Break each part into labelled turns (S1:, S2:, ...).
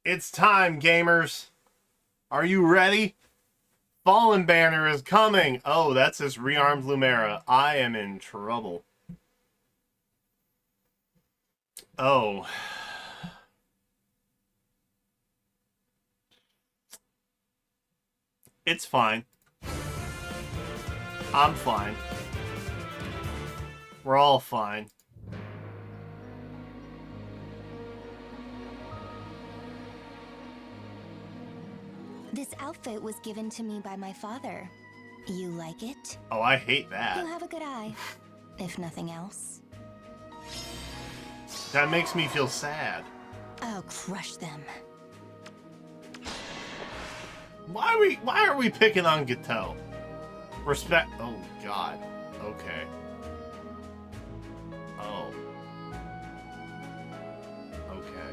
S1: It's time, gamers. Are you ready? Fallen Banner is coming. Oh, that's this rearmed Lumera. I am in trouble. Oh. It's fine. I'm fine. We're all fine.
S2: This outfit was given to me by my father. You like it?
S1: Oh, I hate that.
S2: You have a good eye, if nothing else.
S1: That makes me feel sad.
S2: I'll crush them.
S1: Why are we picking on Gateau? Respect. Oh God. Okay. Oh. Okay.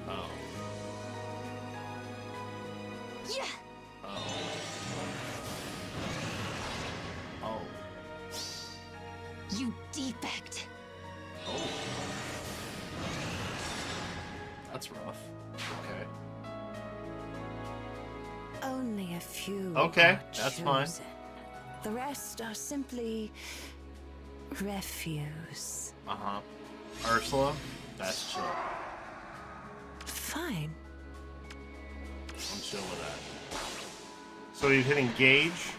S1: Oh.
S2: Yeah.
S1: Oh. Oh.
S2: You defect.
S1: Oh. That's rough. Okay.
S3: Only a few.
S1: Okay,
S3: are
S1: that's fine.
S3: chosen. The rest are simply refuse.
S1: Uh-huh. Ursula? That's chill.
S3: Fine.
S1: I'm chill with that. So we've hit engage.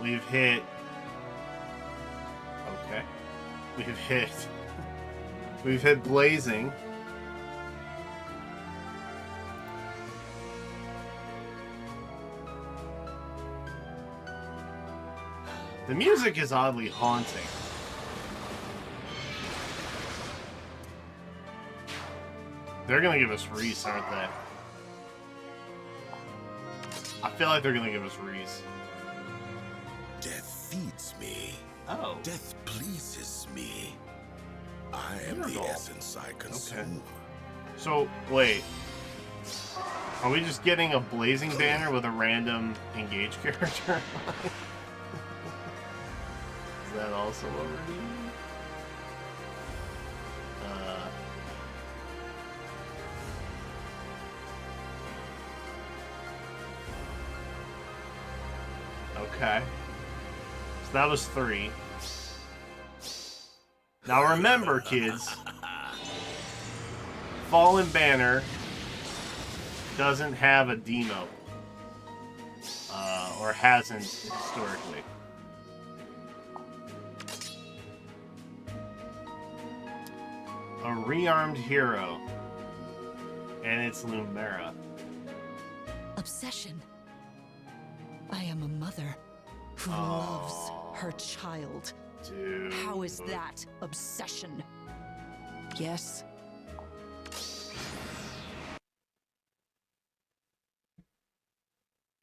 S1: We've hit... Okay. We've hit... We've hit blazing. The music is oddly haunting. They're gonna give us Reese, aren't they? I feel like they're gonna give us Reese.
S4: Death feeds me.
S1: Oh.
S4: Death pleases me. I am the
S1: Miracle.
S4: essence I consume.
S1: So, wait. Are we just getting a blazing banner with a random engage character? Is that also what we're doing? Okay. So that was 3. Now remember, kids, Fallen Banner doesn't have a demo. Or hasn't historically. A rearmed hero. And it's Lumera.
S5: Obsession. I am a mother who loves her child.
S1: Dude.
S5: How is that obsession? Yes.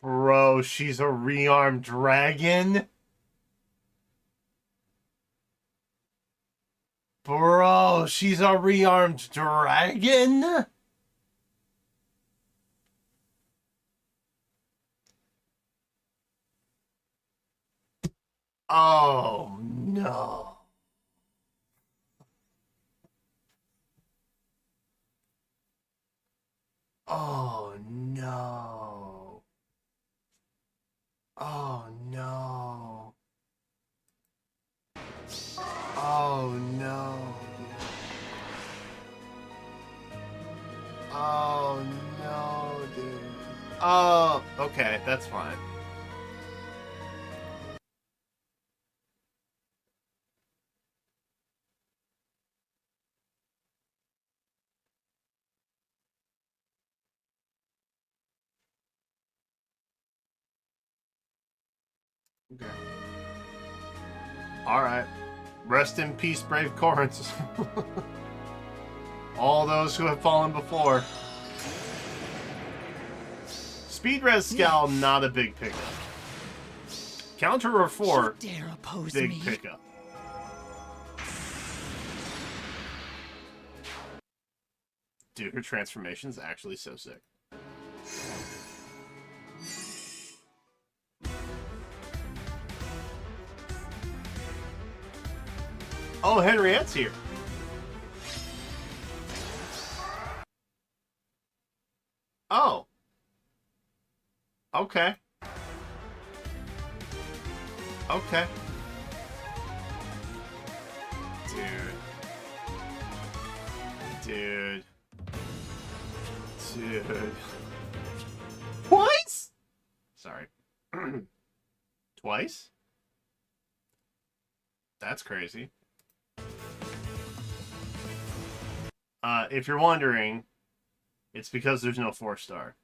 S1: Bro, she's a rearmed dragon? Bro, she's a rearmed dragon? Oh, no. Oh, no. Oh, no. Oh, no. Oh, no, dude. Oh, okay, that's fine. Okay. Alright. Rest in peace, brave Corinth. All those who have fallen before. Speed res scowl, not a big pickup. Counter or 4,
S5: You dare oppose
S1: big
S5: me?
S1: pickup. Dude, her transformation's actually so sick. Oh, Henriette's here. Okay. Okay. Dude. Dude. Twice? Sorry. Twice? That's crazy. If you're wondering, it's because there's no 4-star.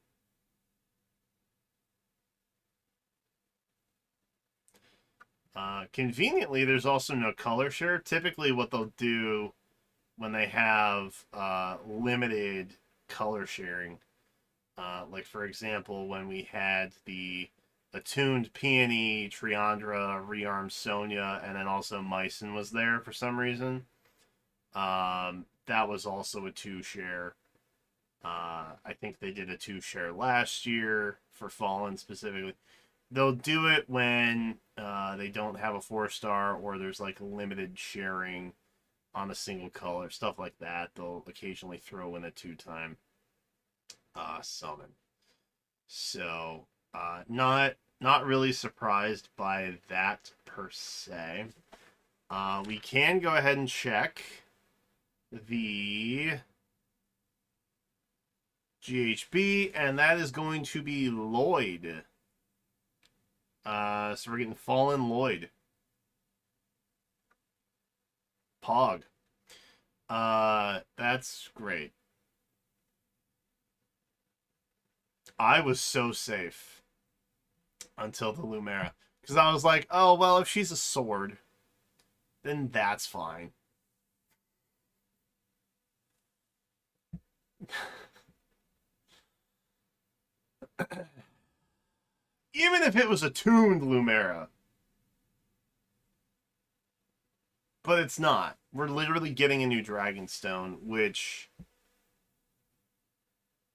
S1: Conveniently, there's also no color share. Typically, what they'll do when they have limited color sharing, like for example, when we had the attuned Peony, Triandra, Rearmed Sonia, and then also Mycen was there for some reason. That was also a 2-share. I think they did a 2-share last year for Fallen specifically. They'll do it when they don't have a 4-star or there's like limited sharing on a single color, stuff like that. They'll occasionally throw in a 2-time summon. So not really surprised by that per se. We can go ahead and check the GHB, and that is going to be Lloyd. So we're getting Fallen Lloyd. Pog. That's great. I was so safe until the Lumera. Because I was like, oh, well, if she's a sword, then that's fine. Even if it was a tuned Lumera. But it's not. We're literally getting a new Dragonstone, which...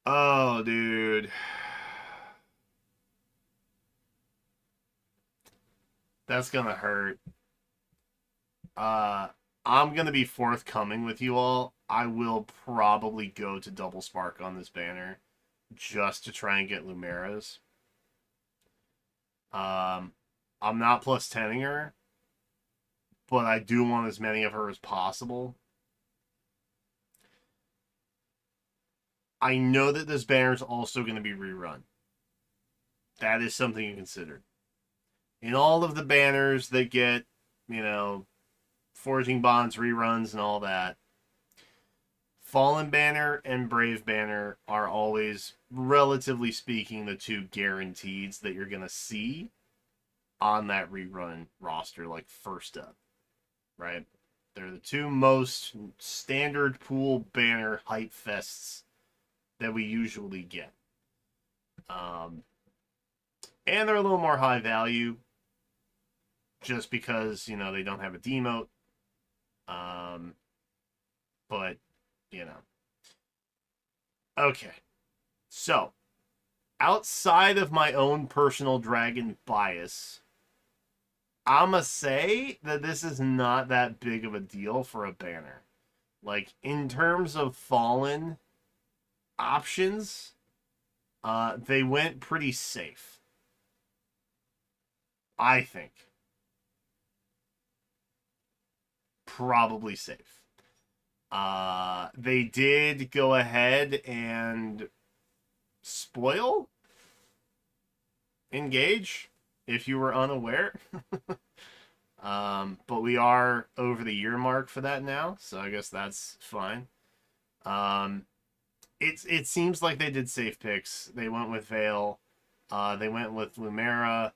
S1: Oh, dude. That's gonna hurt. I'm gonna be forthcoming with you all. I will probably go to double spark on this banner just to try and get Lumeras. I'm not plus 10ing her, but I do want as many of her as possible. I know that this banner is also going to be rerun. That is something you consider. In all of the banners that get, Forging Bonds reruns and all that, Fallen Banner and Brave Banner are always, relatively speaking, the two guaranteeds that you're going to see on that rerun roster, like first up, right? They're the two most standard pool banner hype fests that we usually get. And they're a little more high value just because, they don't have a demote. But, Okay. So, outside of my own personal dragon bias, I'ma say that this is not that big of a deal for a banner. Like, in terms of Fallen options, they went pretty safe. I think. Probably safe. They did go ahead and spoil Engage, if you were unaware. But we are over the year mark for that now, so I guess that's fine. It seems like they did safe picks. They went with Veil. They went with Lumera.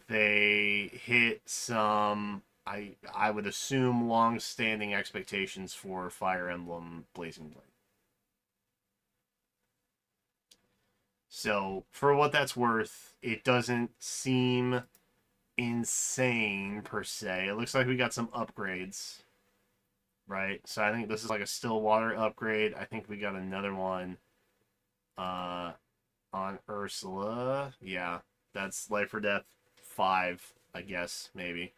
S1: They hit some, I would assume, long-standing expectations for Fire Emblem Blazing Blade. So, for what that's worth, it doesn't seem insane, per se. It looks like we got some upgrades, right? So I think this is like a Stillwater upgrade. I think we got another one on Ursula. Yeah, that's Life or Death 5, I guess, maybe.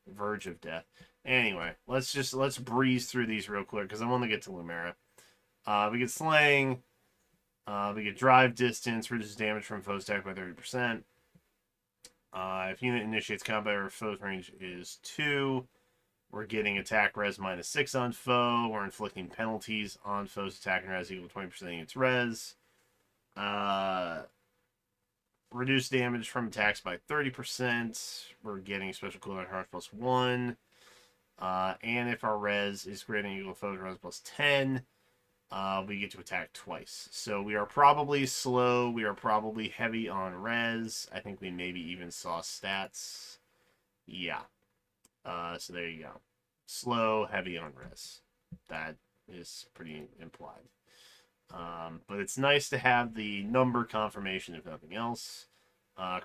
S1: Verge of Death. Anyway, let's breeze through these real quick, because I want to get to Lumera. We get Slaying. We get drive distance, reduces damage from foe's attack by 30%. If unit initiates combat or foe's range is 2, we're getting attack res -6 on foe. We're inflicting penalties on foe's attack and res equal to 20% of its res. Reduce damage from attacks by 30%. We're getting special cooldown charge +1. And if our res is greater than or equal to foe's res +10, we get to attack twice. So we are probably slow. We are probably heavy on res. I think we maybe even saw stats. Yeah. So there you go. Slow, heavy on res. That is pretty implied. But it's nice to have the number confirmation, if nothing else.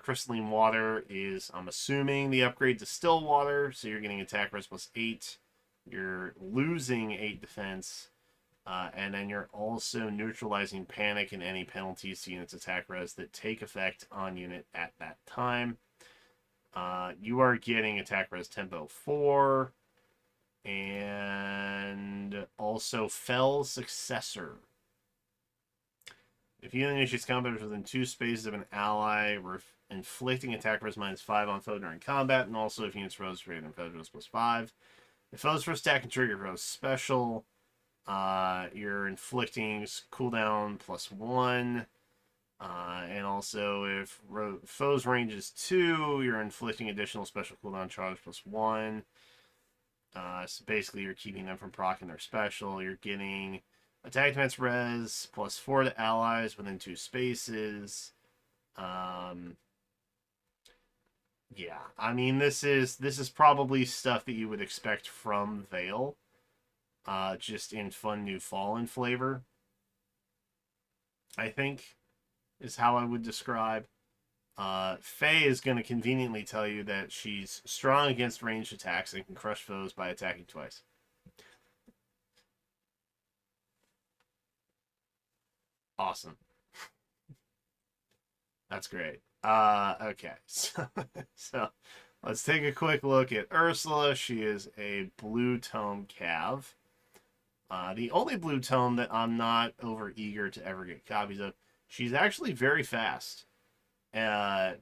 S1: Crystalline Water is, I'm assuming, the upgrade to Still Water. So you're getting attack res +8. You're losing 8 defense. And then you're also neutralizing panic and any penalties to units' attack res that take effect on unit at that time. You are getting attack res tempo 4. And also Fell's Successor. If you initiates combat within 2 spaces of an ally, we're inflicting attack res -5 on foe during combat, and also if units res greater than foe's res +5. If foe's first attack can trigger foe's special, you're inflicting cooldown +1. And also if foe's range is 2, you're inflicting additional special cooldown charge +1. So basically you're keeping them from proccing their special. You're getting attack defense res +4 to allies within 2 spaces. Yeah, I mean this is probably stuff that you would expect from Vale. Just in fun new Fallen flavor, I think, is how I would describe. Faye is going to conveniently tell you that she's strong against ranged attacks and can crush foes by attacking twice. Awesome. That's great. Okay. So let's take a quick look at Ursula. She is a blue tome Cav. The only blue tome that I'm not over eager to ever get copies of. She's actually very fast,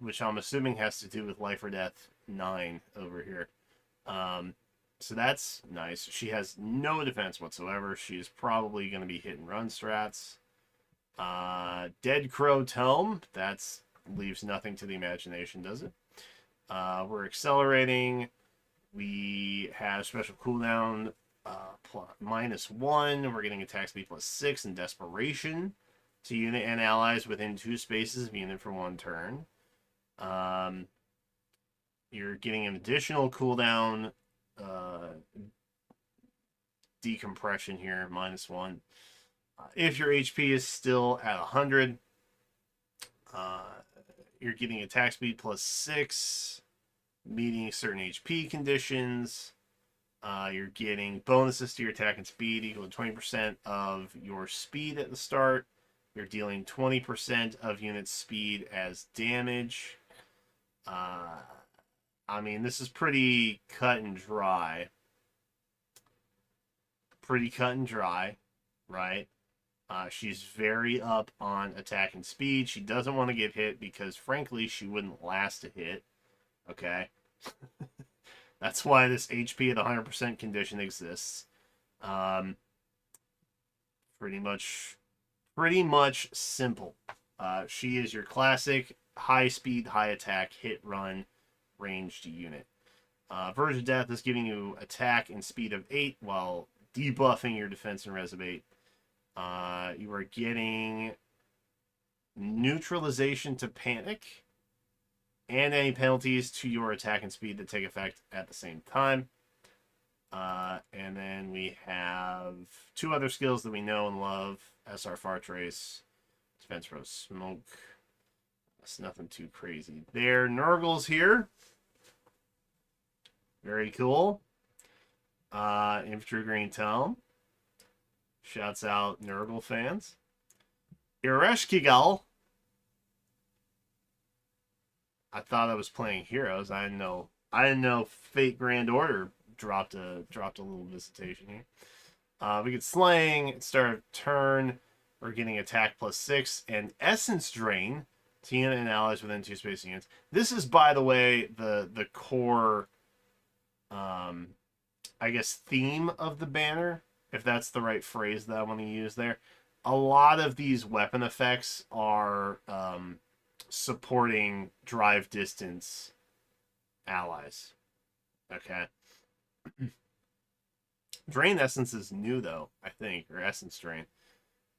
S1: which I'm assuming has to do with Life or Death 9 over here. So that's nice. She has no defense whatsoever. She's probably going to be hit and run strats. Dead Crow Tome. That's leaves nothing to the imagination, does it? We're accelerating. We have special cooldown -1. We're getting attack speed +6 and desperation to unit and allies within 2 spaces of unit for 1 turn. You're getting an additional cooldown decompression here, -1. If your HP is still at 100, you're getting attack speed +6, meeting certain HP conditions. You're getting bonuses to your attack and speed equal to 20% of your speed at the start. You're dealing 20% of unit speed as damage. I mean, this is pretty cut and dry. Pretty cut and dry, right? She's very up on attack and speed. She doesn't want to get hit because, frankly, she wouldn't last a hit. Okay? That's why this HP at 100% condition exists. Pretty much simple. She is your classic high speed, high attack, hit run, ranged unit. Verge of Death is giving you attack and speed of 8 while debuffing your defense and res of 8. You are getting neutralization to panic and any penalties to your attack and speed that take effect at the same time. And then we have 2 other skills that we know and love. SR Far Trace, Defense Rose Smoke. That's nothing too crazy there. Nurgle's here. Very cool. Infantry Green Tome. Shouts out Nurgle fans. Ereshkigal. I thought I was playing Heroes. I didn't know Fate Grand Order dropped a little visitation here. We get Slaying at start of turn. We're getting attack +6 and essence drain to unit and allies within 2 space units. This is, by the way, the core, I guess, theme of the banner, if that's the right phrase that I want to use there. A lot of these weapon effects are supporting drive distance allies. Okay. Drain Essence is new, though, I think, or Essence Drain.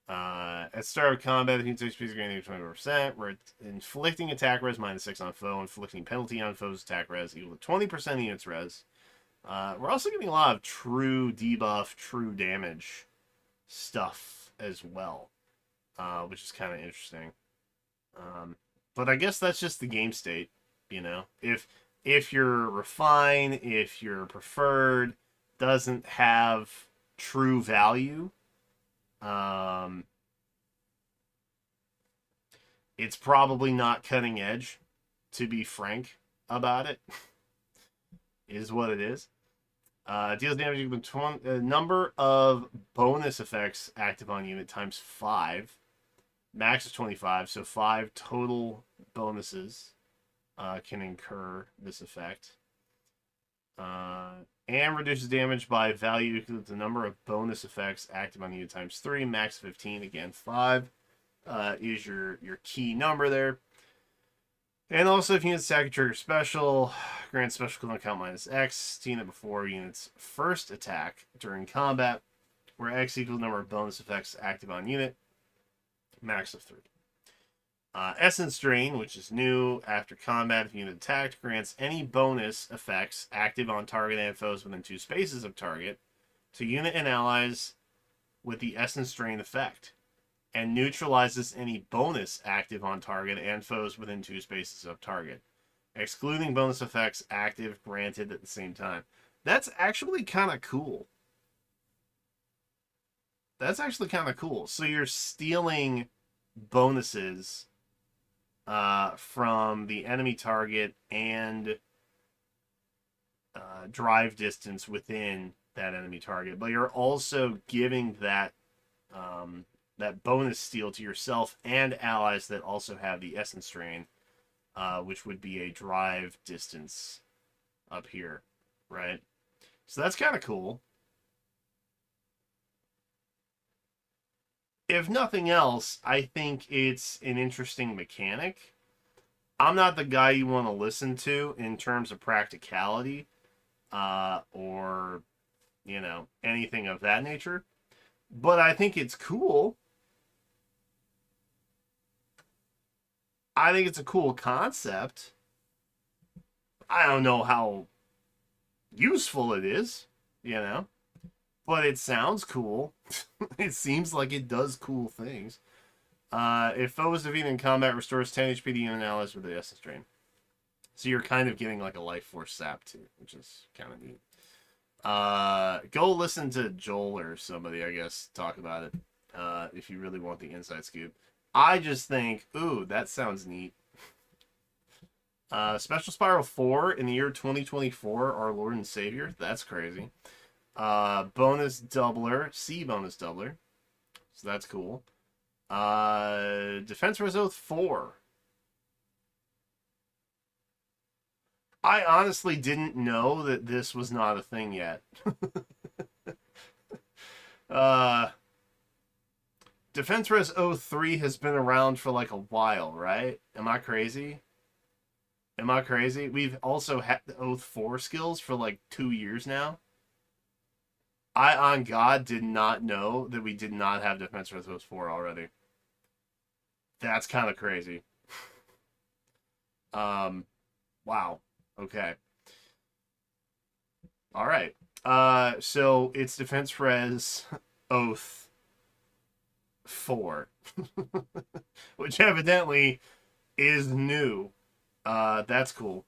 S1: At start of combat, if you take speed gain 20%, we're inflicting attack res -6 on foe, inflicting penalty on foe's attack res equal to 20% of units res. We're also getting a lot of true debuff, true damage stuff as well, which is kind of interesting. But I guess that's just the game state, you know. If your refine, if your preferred doesn't have true value, it's probably not cutting edge, to be frank about it. Is what it is. Deals damage equal to number of bonus effects active on unit times 5. Max is 25, so 5 total bonuses can incur this effect. And reduces damage by value equal to the number of bonus effects active on unit times 3. Max 15, again 5 is your key number there. And also, if units attack a trigger special, grant special cooldown count -X to unit before unit's first attack during combat, where X equals the number of bonus effects active on unit, max of 3. Essence Drain, which is new after combat, if unit attacked, grants any bonus effects active on target and foes within 2 spaces of target to unit and allies with the Essence Drain effect, and neutralizes any bonus active on target and foes within 2 spaces of target, excluding bonus effects active granted at the same time. That's actually kind of cool. That's actually kind of cool. So you're stealing bonuses from the enemy target and drive distance within that enemy target, but you're also giving that that bonus steal to yourself and allies that also have the Essence Drain, which would be a drive distance up here, right? So that's kind of cool. If nothing else, I think it's an interesting mechanic. I'm not the guy you want to listen to in terms of practicality, or, you know, anything of that nature, but I think it's cool. I think it's a cool concept. I don't know how useful it is, you know, but it sounds cool. It seems like it does cool things. If foe is defeated in combat, restores 10 HP to unit allies with the Essence Drain. So you're kind of getting like a life force sap too, which is kind of neat. Go listen to Joel or somebody, I guess, talk about it if you really want the inside scoop. I just think, ooh, that sounds neat. Special Spiral 4 in the year 2024, our Lord and Savior. That's crazy. Bonus doubler, C bonus doubler. So that's cool. Defense Res Oath 4. I honestly didn't know that this was not a thing yet. Defense Res 03 has been around for like a while, right? Am I crazy? Am I crazy? We've also had the Oath 4 skills for like 2 years now. I, on God, did not know that we did not have Defense Res Oath 4 already. That's kind of crazy. Wow. Okay. All right. So it's Defense Res Oath 4, which evidently is new. That's cool.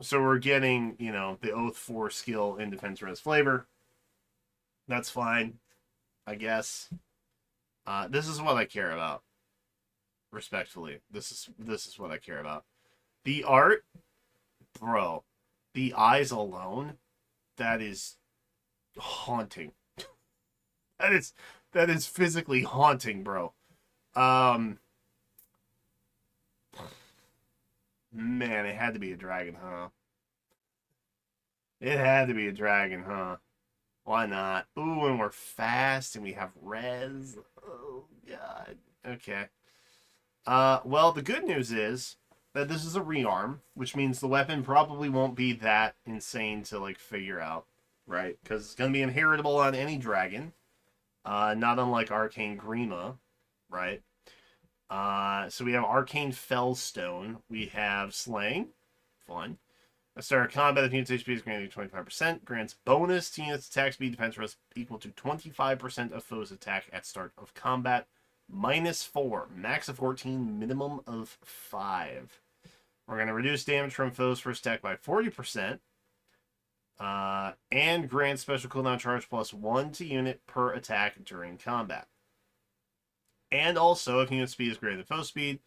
S1: So we're getting, you know, the Oath 4 skill in Defense Res flavor. That's fine, I guess. This is what I care about. Respectfully, this is what I care about. The art, bro. The eyes alone, that is haunting. That is physically haunting, bro. Um, man, it had to be a dragon, huh? It had to be a dragon, huh? Why not? Ooh, and we're fast and we have res. Oh god. Okay. Well, the good news is that this is a rearm, which means the weapon probably won't be that insane to like figure out, right? Because it's gonna be inheritable on any dragon. Not unlike Arcane Grima, right? So we have Arcane Fellstone. We have Slaying. Fun. A start of combat, if unit's HP is granted 25%, grants bonus to units' attack speed, defense rest equal to 25% of foes' attack at start of combat. -4, max of 14, minimum of 5. We're going to reduce damage from foes' first attack by 40%, and grant special cooldown charge +1 to unit per attack during combat. And also, if unit speed is greater than foe speed,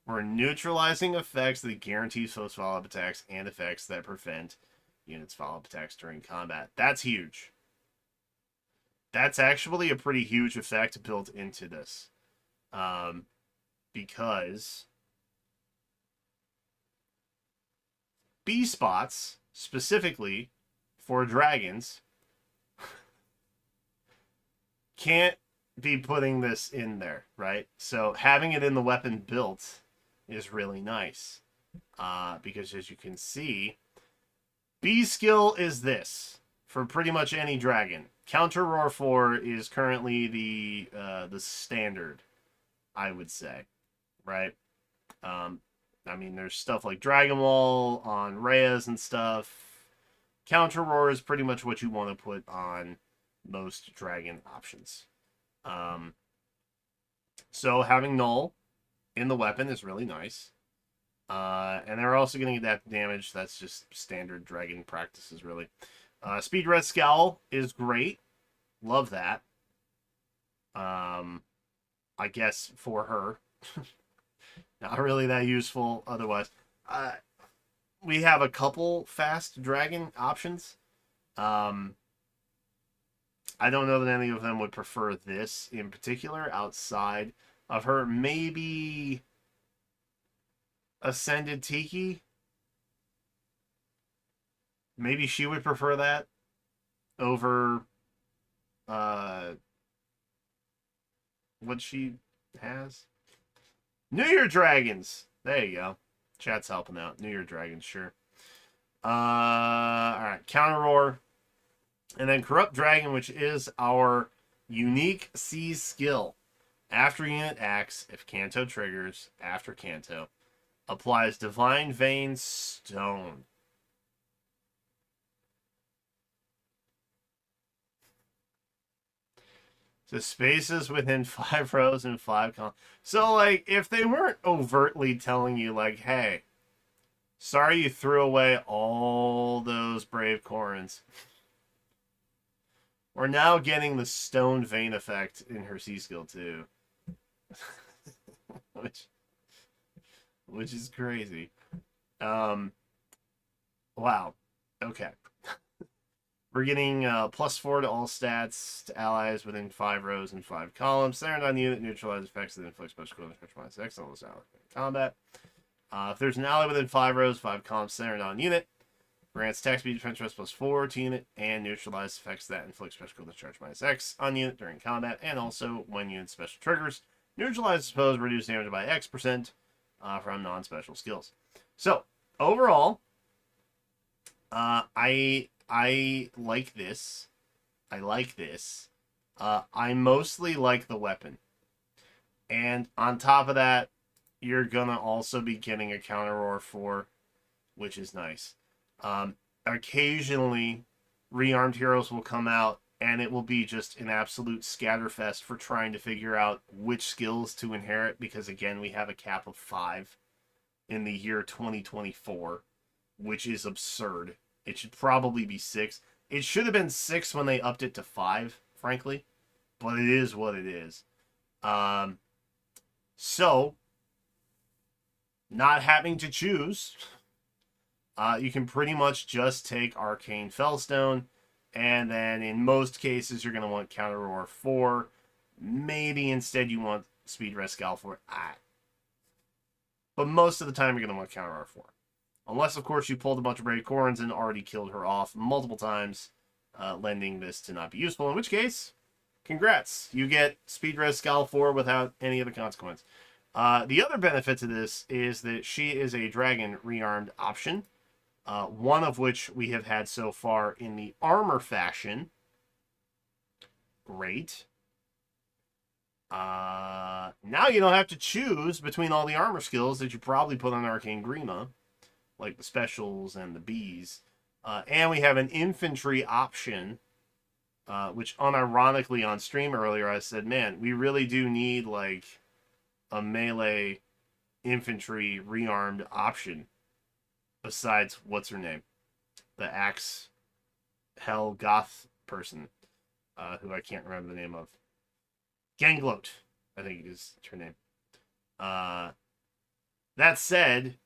S1: we're neutralizing effects that guarantee foes follow-up attacks and effects that prevent units follow-up attacks during combat. That's huge. That's actually a pretty huge effect built into this. Because B spots, specifically for dragons, can't be putting this in there, right? So having it in the weapon built is really nice. Because as you can see, B skill is this for pretty much any dragon. Counter Roar 4 is currently the standard, I would say, right? I mean, there's stuff like Dragon Wall on Reyes and stuff. Counter Roar is pretty much what you want to put on most dragon options. So having Null in the weapon is really nice. And they're also getting adaptive damage. That's just standard dragon practices, really. Speed Red Scowl is great. Love that. I guess for her. Not really that useful otherwise. We have a couple fast dragon options. I don't know that any of them would prefer this in particular outside of her. Maybe Ascended Tiki. Maybe she would prefer that over what she has. New Year Dragons. There you go. Chat's helping out. New Year Dragons, sure. Alright. Counter Roar. And then Corrupt Dragon, which is our unique C skill. After unit acts, if Kanto triggers, after Kanto, applies Divine Vein Stone. To spaces within 5 rows and 5 columns. So, like, if they weren't overtly telling you, like, hey, sorry you threw away all those Brave Corins. We're now getting the Stone Vein effect in her C skill, too. which is crazy. Wow. Okay. We're getting +4 to all stats to allies within 5 rows and 5 columns. Centered on the unit, neutralize effects that inflict special cooldown -6 on those allies in combat. If there's an ally within 5 rows, 5 columns centered on unit, grants attack speed defense rest +4 to unit, and neutralize effects that inflict special cooldown -X on unit during combat, and also when unit special triggers, neutralize foes, reduce damage by X% from non-special skills. So overall, I like this. I like this. I mostly like the weapon. And on top of that, you're going to also be getting a Counter Roar 4, which is nice. Occasionally, rearmed heroes will come out, and it will be just an absolute scatterfest for trying to figure out which skills to inherit, because, again, we have a cap of 5 in the year 2024, which is absurd. It should probably be 6. It should have been 6 when they upped it to 5, frankly. But it is what it is. So, not having to choose, you can pretty much just take Arcane Fellstone. And then in most cases, you're going to want Counter Roar 4. Maybe instead you want Speed Res Scalfor. But most of the time you're going to want Counter R4. Unless, of course, you pulled a bunch of Brave Corns and already killed her off multiple times, lending this to not be useful. In which case, congrats. You get Speed Res Scalfor without any of the consequence. The other benefit to this is that she is a dragon rearmed option. One of which we have had so far in the armor fashion. Great. Now you don't have to choose between all the armor skills that you probably put on Arcane Grima, like the specials and the bees. And we have an infantry option, which unironically on stream earlier I said, man, we really do need like a melee infantry rearmed option besides what's her name? The Axe Hell Goth person, who I can't remember the name of. Gangloat, I think is her name. That said,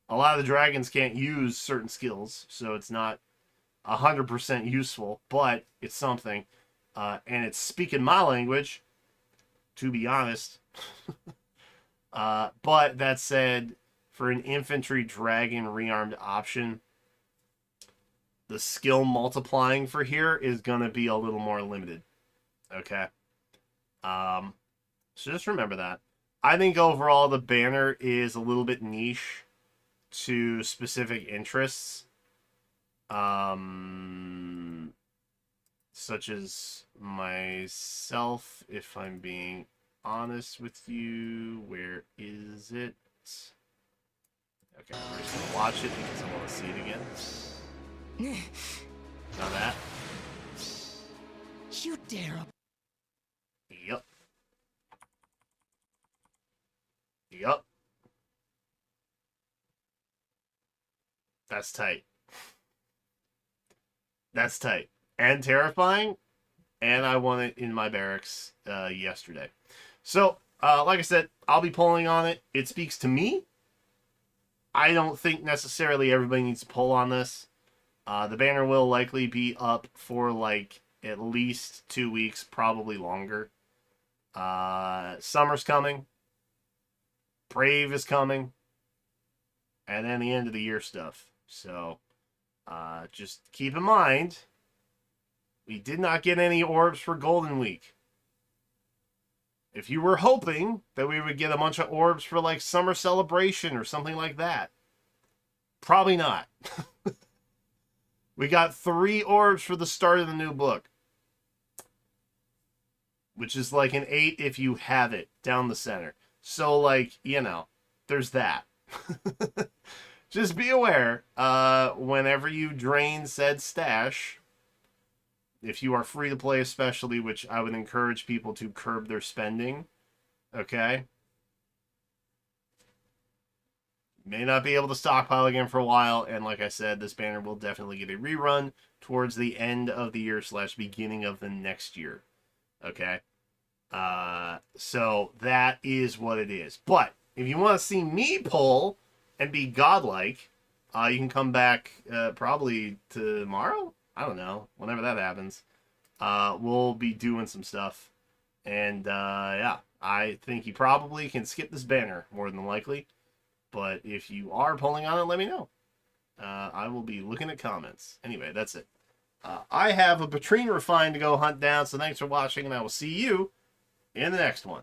S1: a lot of the dragons can't use certain skills, so it's not 100% useful, but it's something. And it's speaking my language, to be honest. But that said, for an infantry dragon rearmed option, the skill multiplying for here is going to be a little more limited. Okay? So just remember that. I think overall the banner is a little bit niche to specific interests. Such as myself, if I'm being honest with you. Where is it? Okay, we're just gonna watch it because I want to see it again. Now that.
S5: You dare.
S1: Yep. Yep. That's tight. That's tight. And terrifying. And I won it in my barracks yesterday. So, like I said, I'll be pulling on it. It speaks to me. I don't think necessarily everybody needs to pull on this. The banner will likely be up for like at least 2 weeks, probably longer. Summer's coming. Brave is coming. And then the end of the year stuff. So, just keep in mind, we did not get any orbs for Golden Week. If you were hoping that we would get a bunch of orbs for like Summer Celebration or something like that, probably not. We got 3 orbs for the start of the new book, which is like an 8 if you have it down the center. So, like, you know, there's that. Just be aware, whenever you drain said stash, if you are free to play especially, which I would encourage people to curb their spending, okay? May not be able to stockpile again for a while, and like I said, this banner will definitely get a rerun towards the end of the year / beginning of the next year, okay? So that is what it is. But if you want to see me pull and be godlike, you can come back probably tomorrow. I don't know, whenever that happens. We'll be doing some stuff, and yeah, I think you probably can skip this banner more than likely. But if you are pulling on it, let me know. I will be looking at comments. Anyway, that's it. I have a Patrine Refine to go hunt down, so thanks for watching, and I will see you in the next one.